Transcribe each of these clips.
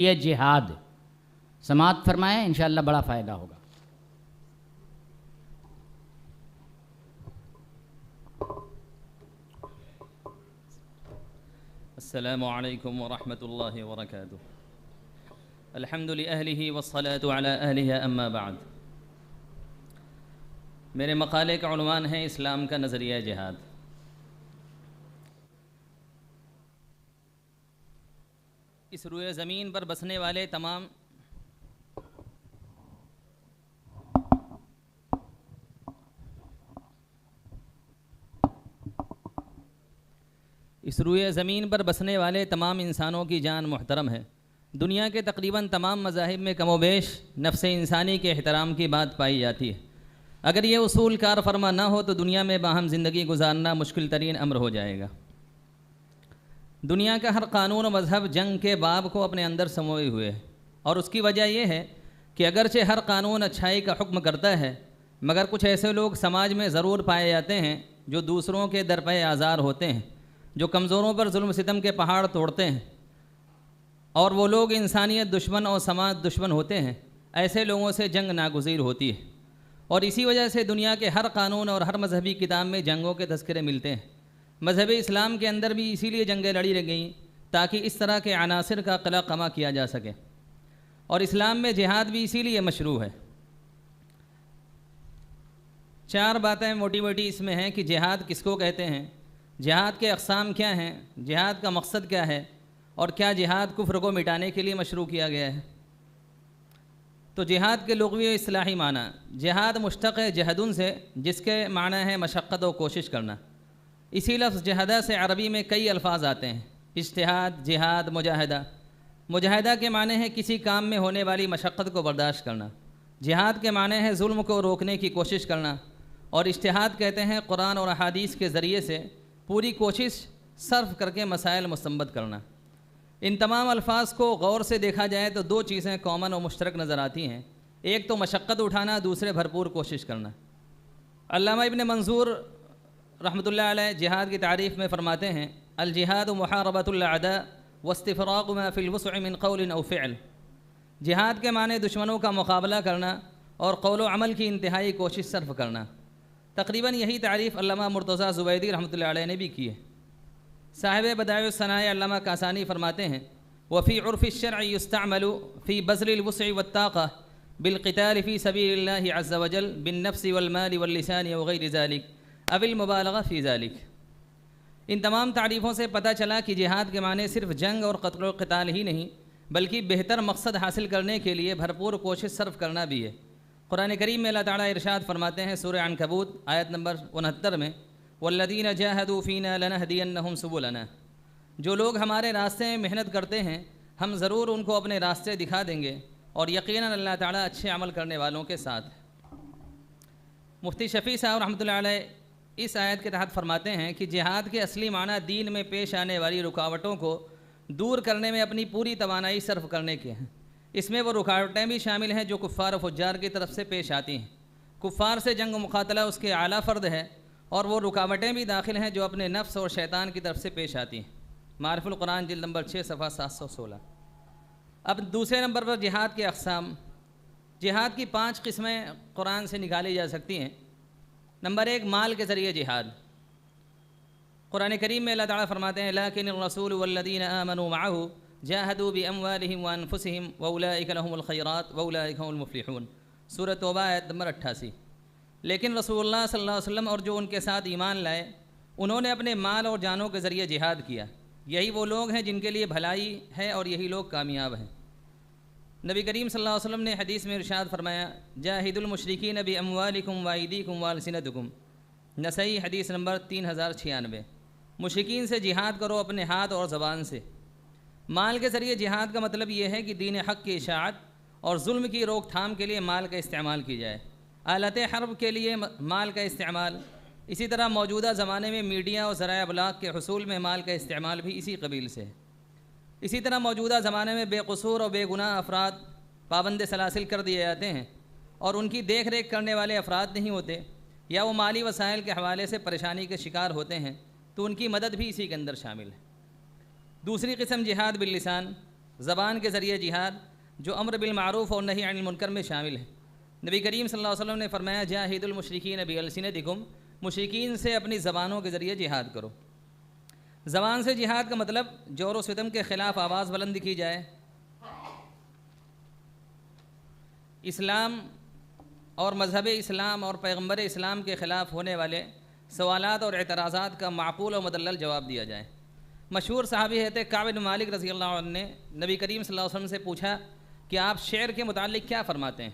یہ جہاد سماعت فرمائیں، انشاءاللہ بڑا فائدہ ہوگا۔ السلام علیکم ورحمۃ اللہ وبرکاتہ۔ الحمد لأہلہ والصلاة علی اہلہ اما بعد۔ میرے مقالے کا عنوان ہے اسلام کا نظریہ جہاد۔ اس روئے زمین پر بسنے والے تمام انسانوں کی جان محترم ہے۔ دنیا کے تقریباً تمام مذاہب میں کم و بیش نفس انسانی کے احترام کی بات پائی جاتی ہے۔ اگر یہ اصول کار فرما نہ ہو تو دنیا میں باہم زندگی گزارنا مشکل ترین امر ہو جائے گا۔ دنیا کا ہر قانون و مذہب جنگ کے باب کو اپنے اندر سموئے ہوئے ہے، اور اس کی وجہ یہ ہے کہ اگرچہ ہر قانون اچھائی کا حکم کرتا ہے، مگر کچھ ایسے لوگ سماج میں ضرور پائے جاتے ہیں جو دوسروں کے درپے آزار ہوتے ہیں، جو کمزوروں پر ظلم ستم کے پہاڑ توڑتے ہیں، اور وہ لوگ انسانیت دشمن اور سماج دشمن ہوتے ہیں۔ ایسے لوگوں سے جنگ ناگزیر ہوتی ہے، اور اسی وجہ سے دنیا کے ہر قانون اور ہر مذہبی کتاب میں جنگوں کے تذکرے ملتے ہیں۔ مذہب اسلام کے اندر بھی اسی لیے جنگیں لڑی گئیں تاکہ اس طرح کے عناصر کا قلع قمع کیا جا سکے، اور اسلام میں جہاد بھی اسی لیے مشروع ہے۔ 4 باتیں موٹی موٹی اس میں ہیں کہ جہاد کس کو کہتے ہیں، جہاد کے اقسام کیا ہیں، جہاد کا مقصد کیا ہے، اور کیا جہاد کفر کو مٹانے کے لیے مشروع کیا گیا ہے۔ تو جہاد کے لغوی و اصطلاحی معنی، جہاد مشتق ہے جہدن سے، جس کے معنی ہے مشقت و کوشش کرنا۔ اسی لفظ جہدہ سے عربی میں کئی الفاظ آتے ہیں، اجتہاد، جہاد، مجاہدہ۔ مجاہدہ کے معنی ہے کسی کام میں ہونے والی مشقت کو برداشت کرنا، جہاد کے معنی ہے ظلم کو روکنے کی کوشش کرنا، اور اجتہاد کہتے ہیں قرآن اور احادیث کے ذریعے سے پوری کوشش صرف کر کے مسائل مستنبط کرنا۔ ان تمام الفاظ کو غور سے دیکھا جائے تو 2 چیزیں کامن اور مشترک نظر آتی ہیں، ایک تو مشقت اٹھانا، دوسرے بھرپور کوشش کرنا۔ علامہ ابن منظور رحمۃ اللہ علیہ جہاد کی تعریف میں فرماتے ہیں، الجہاد محاربۃ الاعداء واستفراغ ما فی الوسع من قول او فعل۔ جہاد کے معنی دشمنوں کا مقابلہ کرنا اور قول و عمل کی انتہائی کوشش صرف کرنا۔ تقریباً یہی تعریف علامہ مرتضیٰ زبیدی رحمۃ اللہ علیہ نے بھی کی ہے۔ صاحب بدائع الثناء علامہ کاسانی فرماتے ہیں، وفی عرف الشرع یستعمل فی بذل الوسع والطاقہ بالقتال فی سبیل اللہ عز وجل بالنفس والمال واللسان وغیر ذلک او المبالغہ فی ذلک۔ ان تمام تعریفوں سے پتہ چلا کہ جہاد کے معنی صرف جنگ اور قتل و قتال ہی نہیں، بلکہ بہتر مقصد حاصل کرنے کے لیے بھرپور کوشش صرف کرنا بھی ہے۔ قرآن کریم میں اللہ تعالیٰ ارشاد فرماتے ہیں سورہ عنکبوت آیت نمبر 69 میں، والذین جاہدوا فینا لنہدینہم سبلنا۔ جو لوگ ہمارے راستے میں محنت کرتے ہیں ہم ضرور ان کو اپنے راستے دکھا دیں گے، اور یقیناً اللہ تعالیٰ اچھے عمل کرنے والوں کے ساتھ ہے۔ مفتی شفیع صاحب رحمۃ اللہ علیہ اس آیت کے تحت فرماتے ہیں کہ جہاد کے اصلی معنی دین میں پیش آنے والی رکاوٹوں کو دور کرنے میں اپنی پوری توانائی صرف کرنے کے ہیں۔ اس میں وہ رکاوٹیں بھی شامل ہیں جو کفار و فجار کی طرف سے پیش آتی ہیں۔ کفار سے جنگ و مقاتلہ اس کے اعلیٰ فرد ہے، اور وہ رکاوٹیں بھی داخل ہیں جو اپنے نفس اور شیطان کی طرف سے پیش آتی ہیں۔ معارف القرآن جلد نمبر 6 صفحہ 716۔ اب دوسرے نمبر پر جہاد کے اقسام۔ جہاد کی 5 قسمیں قرآن سے نکالی جا سکتی ہیں۔ نمبر 1، مال کے ذریعے جہاد۔ قرآن کریم میں اللہ تعالیٰ فرماتے ہیں، لیکن الرسول والذین آمنوا معه جاہدوا باموالہم وانفسہم واولئک لہم الخیرات واولئک هم المفلحون۔ سورۃ توبہ آیت نمبر 88۔ لیکن رسول اللہ صلی اللہ علیہ وسلم اور جو ان کے ساتھ ایمان لائے انہوں نے اپنے مال اور جانوں کے ذریعے جہاد کیا، یہی وہ لوگ ہیں جن کے لیے بھلائی ہے اور یہی لوگ کامیاب ہیں۔ نبی کریم صلی اللہ علیہ وسلم نے حدیث میں ارشاد فرمایا، جاہدوا المشرکین باموالکم وایدیکم والسنتکم۔ نسائی حدیث نمبر 3096۔ مشرکین سے جہاد کرو اپنے ہاتھ اور زبان سے۔ مال کے ذریعے جہاد کا مطلب یہ ہے کہ دین حق کی اشاعت اور ظلم کی روک تھام کے لیے مال کا استعمال کی جائے، آلات حرب کے لیے مال کا استعمال۔ اسی طرح موجودہ زمانے میں میڈیا اور ذرائع ابلاغ کے حصول میں مال کا استعمال بھی اسی قبیل سے ہے۔ اسی طرح موجودہ زمانے میں بے قصور اور بے گناہ افراد پابند سلاسل کر دیے جاتے ہیں، اور ان کی دیکھ ریکھ کرنے والے افراد نہیں ہوتے، یا وہ مالی وسائل کے حوالے سے پریشانی کے شکار ہوتے ہیں، تو ان کی مدد بھی اسی کے اندر شامل ہے۔ دوسری قسم جہاد باللسان۔ زبان کے ذریعے جہاد جو امر بالمعروف اور نہی عن المنکر میں شامل ہے۔ نبی کریم صلی اللہ علیہ وسلم نے فرمایا جاہد المشرکین بألسنتکم، مشرکین سے اپنی زبانوں کے ذریعے جہاد کرو۔ زبان سے جہاد کا مطلب جور و ستم کے خلاف آواز بلند کی جائے، اسلام اور مذہب اسلام اور پیغمبر اسلام کے خلاف ہونے والے سوالات اور اعتراضات کا معقول و مدلل جواب دیا جائے۔ مشہور صحابی ہے کعب بن مالک رضی اللہ عنہ نے نبی کریم صلی اللہ علیہ وسلم سے پوچھا کہ آپ شعر کے متعلق کیا فرماتے ہیں؟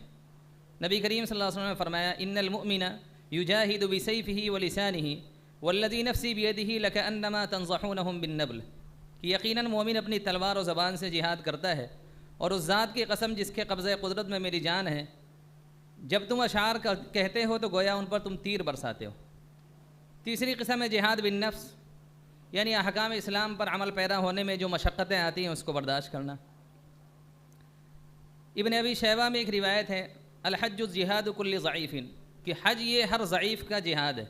نبی کریم صلی اللہ علیہ وسلم نے فرمایا ان المؤمن یجاہد بسیفہ ولسانہ والذی نفسی بیدہ لکأنما تنضحونہم بالنبل، کہ یقیناً مومن اپنی تلوار و زبان سے جہاد کرتا ہے، اور اس ذات کی قسم جس کے قبضہ قدرت میں میری جان ہے، جب تم اشعار کہتے ہو تو گویا ان پر تم تیر برساتے ہو۔ تیسری قسم ہے جہاد بالنفس، یعنی احکام اسلام پر عمل پیرا ہونے میں جو مشقتیں آتی ہیں اس کو برداشت کرنا۔ ابن ابی شیبہ میں ایک روایت ہے الحج الجہاد کل ضعیف، کہ حج یہ ہر ضعیف کا جہاد ہے۔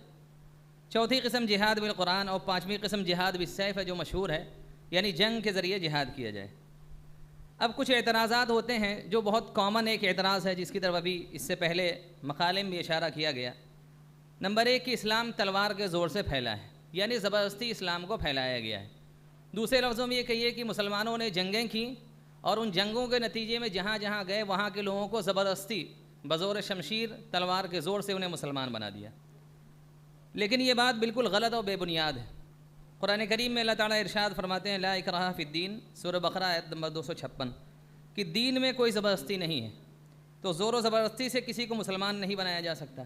چوتھی قسم جہاد بالقرآن، اور پانچویں قسم جہاد بالسیف ہے جو مشہور ہے، یعنی جنگ کے ذریعے جہاد کیا جائے۔ اب کچھ اعتراضات ہوتے ہیں جو بہت کامن ایک اعتراض ہے جس کی طرف ابھی اس سے پہلے مقالے میں بھی اشارہ کیا گیا۔ نمبر 1 کہ اسلام تلوار کے زور سے پھیلا ہے، یعنی زبردستی اسلام کو پھیلایا گیا ہے۔ دوسرے لفظوں میں یہ کہیے کہ مسلمانوں نے جنگیں کیں اور ان جنگوں کے نتیجے میں جہاں جہاں گئے وہاں کے لوگوں کو زبردستی بزور شمشیر تلوار کے زور سے انہیں مسلمان بنا دیا۔ لیکن یہ بات بالکل غلط اور بے بنیاد ہے۔ قرآن کریم میں اللہ تعالیٰ ارشاد فرماتے ہیں لا اکراہ فی الدین، سورہ بقرہ آیت نمبر 256، کہ دین میں کوئی زبردستی نہیں ہے، تو زور و زبردستی سے کسی کو مسلمان نہیں بنایا جا سکتا۔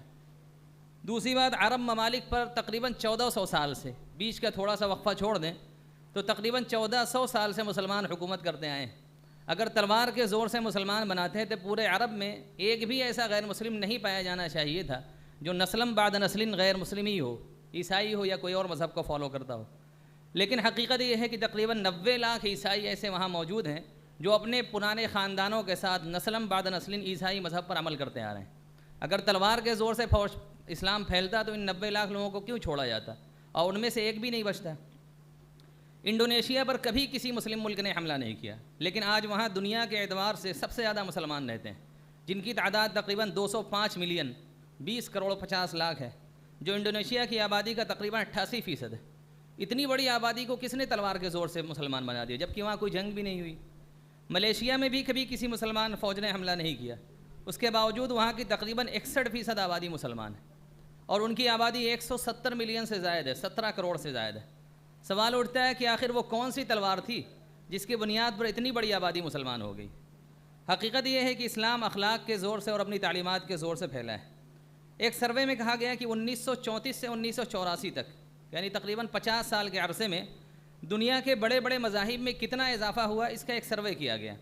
دوسری بات، عرب ممالک پر تقریباً 1400 سال سے، بیچ کا تھوڑا سا وقفہ چھوڑ دیں تو تقریباً 1400 سال سے مسلمان حکومت کرتے آئے ہیں۔ اگر تلوار کے زور سے مسلمان بناتے تو پورے عرب میں ایک بھی ایسا غیر مسلم نہیں پایا جانا چاہیے تھا جو نسلم بعد نسل غیر مسلم ہی ہو، عیسائی ہو یا کوئی اور مذہب کو فالو کرتا ہو۔ لیکن حقیقت یہ ہے کہ تقریباً 90 لاکھ عیسائی ایسے وہاں موجود ہیں جو اپنے پرانے خاندانوں کے ساتھ نسلم بعد نسل عیسائی مذہب پر عمل کرتے آ رہے ہیں۔ اگر تلوار کے زور سے اسلام پھیلتا تو ان 90 لاکھ لوگوں کو کیوں چھوڑا جاتا، اور ان میں سے ایک بھی نہیں بچتا۔ انڈونیشیا پر کبھی کسی مسلم ملک نے حملہ نہیں کیا، لیکن آج وہاں دنیا کے اعتبار سے سب سے زیادہ مسلمان رہتے ہیں، جن کی تعداد تقریباً 205 ملین 20 کروڑ 50 لاکھ ہے، جو انڈونیشیا کی آبادی کا تقریباً 88% ہے۔ اتنی بڑی آبادی کو کس نے تلوار کے زور سے مسلمان بنا دیا، جبکہ وہاں کوئی جنگ بھی نہیں ہوئی۔ ملیشیا میں بھی کبھی کسی مسلمان فوج نے حملہ نہیں کیا، اس کے باوجود وہاں کی تقریباً 61% آبادی مسلمان ہے، اور ان کی آبادی 170 ملین سے زائد ہے، 17 کروڑ سے زائد ہے۔ سوال اٹھتا ہے کہ آخر وہ کون سی تلوار تھی جس کی بنیاد پر اتنی بڑی آبادی مسلمان ہو گئی؟ حقیقت یہ ہے کہ اسلام اخلاق کے زور سے اور اپنی تعلیمات کے زور سے پھیلا ہے۔ ایک سروے میں کہا گیا کہ 1934 سے 1984 تک، یعنی تقریباً 50 سال کے عرصے میں دنیا کے بڑے بڑے مذاہب میں کتنا اضافہ ہوا، اس کا ایک سروے کیا گیا۔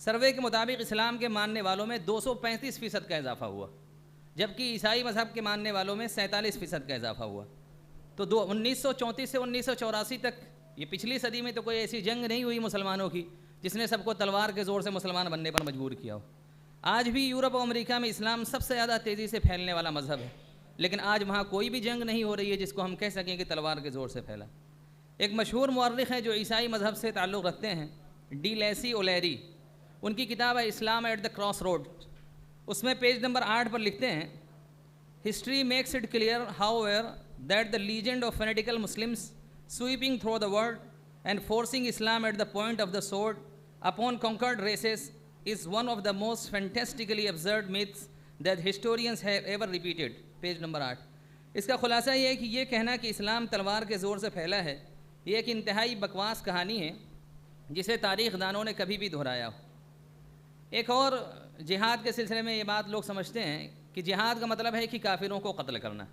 سروے کے مطابق اسلام کے ماننے والوں میں 235% کا اضافہ ہوا، جبکہ عیسائی مذہب کے ماننے والوں میں 47% کا اضافہ ہوا۔ تو 1934 سے 1984 تک، یہ پچھلی صدی میں تو کوئی ایسی جنگ نہیں ہوئی مسلمانوں کی جس نے سب کو تلوار کے زور سے مسلمان بننے پر مجبور کیا ہو۔ آج بھی یورپ اور امریکہ میں اسلام سب سے زیادہ تیزی سے پھیلنے والا مذہب ہے، لیکن آج وہاں کوئی بھی جنگ نہیں ہو رہی ہے جس کو ہم کہہ سکیں کہ تلوار کے زور سے پھیلا۔ ایک مشہور مورخ ہیں جو عیسائی مذہب سے تعلق رکھتے ہیں، ڈی لیسی اولیری، ان کی کتاب ہے اسلام ایٹ دا کراس روڈ۔ اس میں پیج نمبر 8 پر لکھتے ہیں history makes it clear how ever that the legend of fanatical Muslims sweeping through the world and forcing Islam at the point of the sword upon conquered races is one of the most fantastically absurd myths that historians have ever repeated. Page number 8. اس کا خلاصہ یہ ہے کہ یہ کہنا کہ اسلام تلوار کے زور سے پھیلا ہے، یہ ایک انتہائی بکواس کہانی ہے جسے تاریخ دانوں نے کبھی بھی دہرایا ہو۔ ایک اور جہاد کے سلسلے میں یہ بات لوگ سمجھتے ہیں کہ جہاد کا مطلب ہے کہ کافروں کو قتل کرنا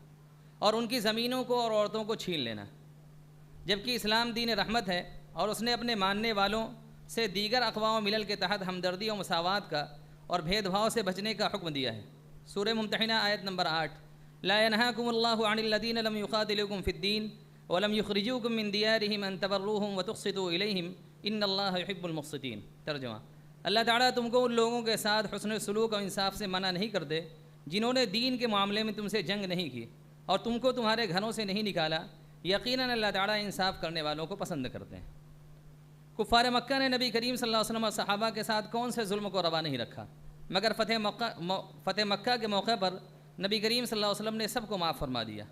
اور ان کی زمینوں کو اور عورتوں کو چھین لینا، جبکہ اسلام دین رحمت ہے اور اس نے اپنے ماننے والوں سے دیگر اقوام ملل کے تحت ہمدردی اور مساوات کا اور بھید بھاؤ سے بچنے کا حکم دیا ہے۔ سورہ ممتحنہ آیت نمبر 8، لا ينهاكم الله عن الذين لم يقاتلوكم في الدين ولم يخرجوكم من ديارهم ان تبروهم وتقسطوا اليهم ان الله يحب المقسطين۔ ترجمہ، اللہ تعالیٰ تم کو ان لوگوں کے ساتھ حسن سلوک اور انصاف سے منع نہیں کرتے جنہوں نے دین کے معاملے میں تم سے جنگ نہیں کی اور تم کو تمہارے گھروں سے نہیں نکالا، یقیناً اللہ تعالیٰ انصاف کرنے والوں کو پسند کرتے ہیں۔ کفار مکہ نے نبی کریم صلی اللہ علیہ وسلم اور صحابہ کے ساتھ کون سے ظلم کو روا نہیں رکھا، مگر فتح مکہ کے موقع پر نبی کریم صلی اللہ علیہ وسلم نے سب کو معاف فرما دیا۔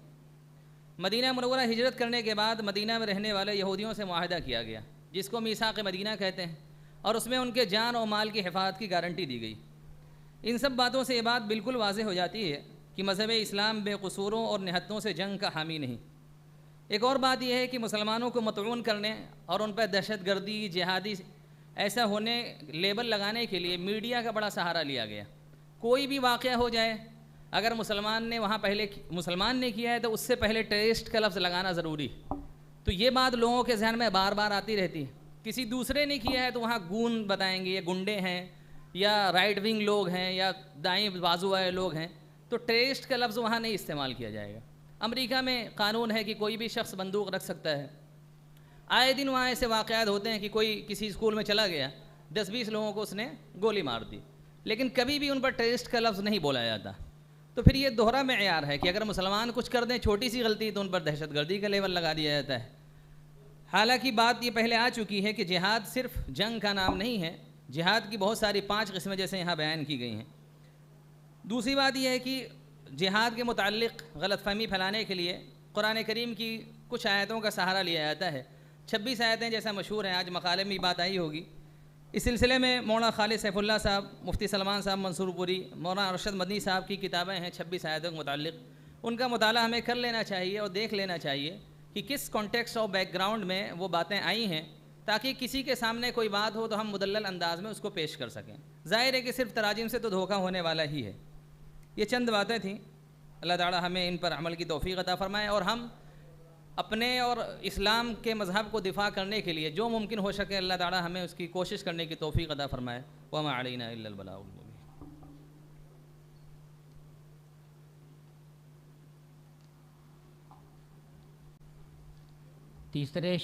مدینہ منورہ ہجرت کرنے کے بعد مدینہ میں رہنے والے یہودیوں سے معاہدہ کیا گیا، جس کو میثاق مدینہ کہتے ہیں، اور اس میں ان کے جان اور مال کی حفاظت کی گارنٹی دی گئی۔ ان سب باتوں سے یہ بات بالکل واضح ہو جاتی ہے کہ مذہب اسلام بے قصوروں اور نہتوں سے جنگ کا حامی نہیں۔ ایک اور بات یہ ہے کہ مسلمانوں کو مطعون کرنے اور ان پر دہشت گردی، جہادی ایسا ہونے لیبل لگانے کے لیے میڈیا کا بڑا سہارا لیا گیا۔ کوئی بھی واقعہ ہو جائے، اگر مسلمان نے کیا ہے تو اس سے پہلے ٹیررسٹ کا لفظ لگانا ضروری ہے۔ تو یہ بات لوگوں کے ذہن میں بار بار آتی رہتی ہے، کسی دوسرے نے کیا ہے تو وہاں گون بتائیں گے، یہ گنڈے ہیں یا رائٹ ونگ لوگ ہیں یا دائیں بازو والے لوگ ہیں، تو ٹیررسٹ کا لفظ وہاں نہیں استعمال کیا جائے گا۔ امریکہ میں قانون ہے کہ کوئی بھی شخص بندوق رکھ سکتا ہے۔ آئے دن وہاں ایسے واقعات ہوتے ہیں کہ کوئی کسی اسکول میں چلا گیا، 10-20 لوگوں کو اس نے گولی مار دی، لیکن کبھی بھی ان پر ٹیررسٹ کا لفظ نہیں بولا جاتا۔ تو پھر یہ دوہرا معیار ہے کہ اگر مسلمان کچھ کر دیں چھوٹی سی غلطی تو ان پر دہشت گردی کا لیبل لگا دیا جاتا ہے۔ حالانکہ بات یہ پہلے آ چکی ہے کہ جہاد صرف جنگ کا نام نہیں ہے، جہاد کی بہت ساری 5 قسمیں جیسے یہاں بیان کی گئی ہیں۔ دوسری بات یہ ہے کہ جہاد کے متعلق غلط فہمی پھیلانے کے لیے قرآن کریم کی کچھ آیتوں کا سہارا لیا جاتا ہے۔ 26 آیتیں جیسا مشہور ہیں، آج مقالے میں بات آئی ہوگی۔ اس سلسلے میں مولانا خالد سیف اللہ صاحب، مفتی سلمان صاحب منصور پوری، مولانا ارشد مدنی صاحب کی کتابیں ہیں 26 آیتوں کے متعلق، ان کا مطالعہ ہمیں کر لینا چاہیے اور دیکھ لینا چاہیے کہ کس کانٹیکسٹ اور بیک گراؤنڈ میں وہ باتیں آئی ہیں، تاکہ کسی کے سامنے کوئی بات ہو تو ہم مدلل انداز میں اس کو پیش کر سکیں۔ ظاہر ہے کہ صرف تراجم سے تو دھوکہ ہونے والا ہی ہے۔ یہ چند باتیں تھیں، اللہ تعالی ہمیں ان پر عمل کی توفیق عطا فرمائے، اور ہم اپنے اور اسلام کے مذہب کو دفاع کرنے کے لیے جو ممکن ہو سکے اللہ تعالی ہمیں اس کی کوشش کرنے کی توفیق عطا فرمائے۔ وما علینا الا البلاغ المبین۔ تیسرے